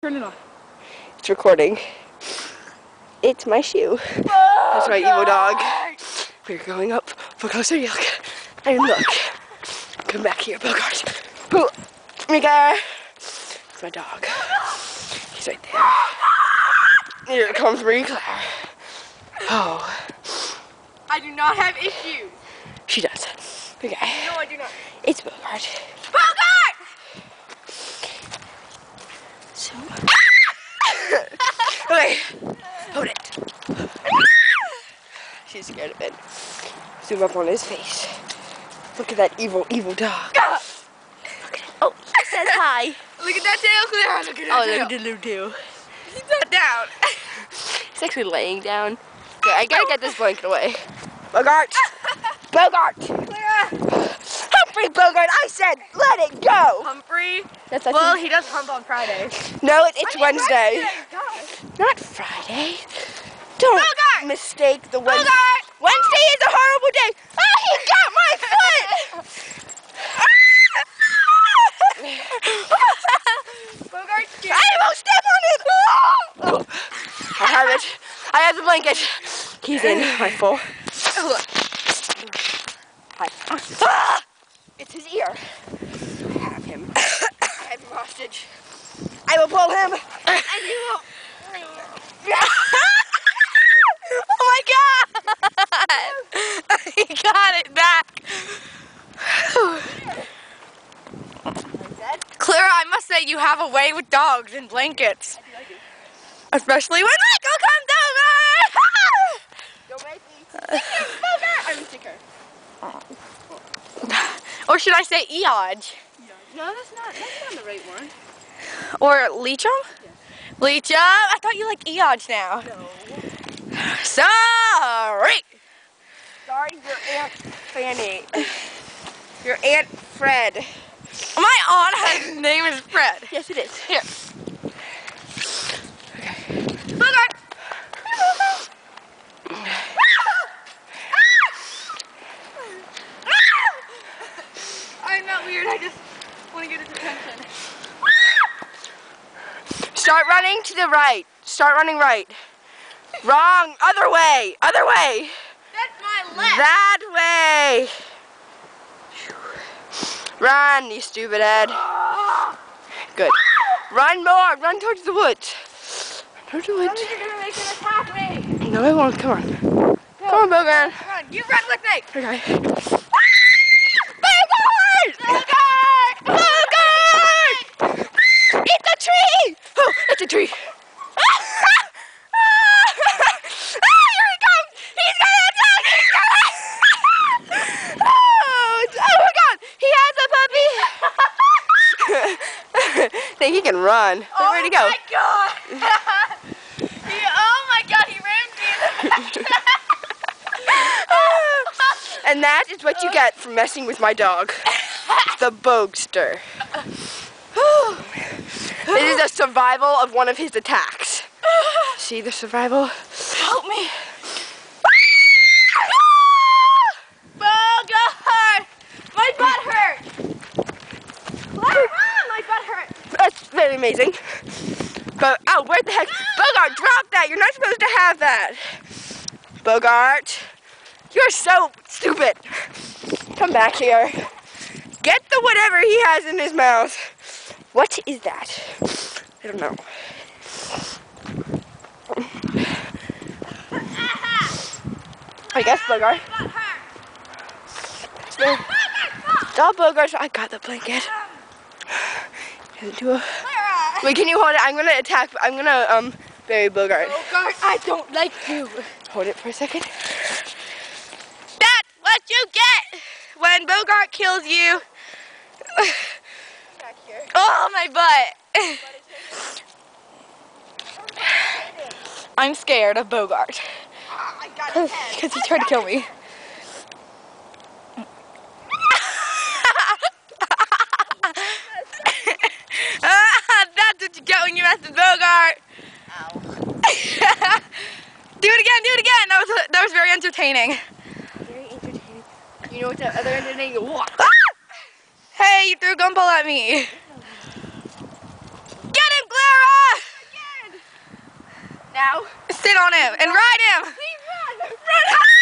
Turn it on. It's recording. It's my shoe. That's my evil dog. We're going up for closer look. And look. Come back here, Bogart. Mika. It's my dog. He's right there. Here comes Marie Claire. Oh. I do not have issues. She does. Okay. No, I do not. It's Bogart. Bogart! So. Okay. Hold it. She's scared of it. Zoom up on his face. Look at that evil, evil dog. Look at it. Oh, he says hi. Look at that tail, Clara. Look at that tail. Oh, look at the little tail. He's not down. He's actually laying down. Okay, I gotta get this blanket away. Bogart! Bogart! Clara! Humphrey Bogart, I said let it go! Humphrey? That's Well, he does hump on Friday. No, it's Wednesday. God. Not Friday. Don't Bogart! mistake the Wednesday. Bogart! Wednesday is a horrible day. Oh, he got my foot! Bogart, I won't step on it! Oh. I have it. I have the blanket. He's in my full. Hi. Ah! It's his ear. I have him. I have him hostage. I will pull him. And you will. Oh my God! He got it back. Clara, I must say you have a way with dogs and blankets. I do. Especially when Michael comes over! Don't make me. Bogart! I'm sicker. Or should I say Eodge? No, that's not the right one. Or Leechum? Yeah. Leechum? I thought you liked Eodge now. No. Sorry! Sorry, your Aunt Fanny. Your Aunt Fred. My aunt's name is Fred. Yes, it is. Here. Bogart! I'm not weird, I just want to get his attention. Start running to the right. Start running right. Wrong. Other way. Other way. That's my left. That way. Run, you stupid head. Good. Run more. Run towards the woods. Run towards the woods. You're gonna make him attack me. No, I won't. Come on. Come on, Bogart. Come on, you run with me. Okay. Bogart! Bogart! It's a tree! Oh, it's a tree. Here he comes! He's gonna attack! Oh my God! He has a puppy! Think he can run. Where'd he go? Oh my God! Oh my God, he rammed me in the back. And that is what you get for messing with my dog. The Bogster. It is a survival of one of his attacks. See the survival? Help me. Bogart! My butt hurt! My butt hurt! That's very amazing. But, oh, where the heck? Bogart, drop that! You're not supposed to have that. Bogart, you're so stupid. Come back here. Get the whatever he has in his mouth. What is that? I don't know. I guess Bogart. Stop, Bogart. I got the blanket. Wait, can you hold it? I'm gonna attack. I'm gonna bury Bogart. Bogart, I don't like you. Hold it for a second. That's what you get when Bogart kills you. Back here. Oh, my butt. I'm scared of Bogart. I got his head. Because he tried to kill me. That's what you get when you mess with Bogart. Ow. Do it again. That was very entertaining. Very entertaining. You know what's the other entertaining? Hey, you threw a gumball at me. Get him, Clara! Now. Sit on him and ride him. Please run. Run!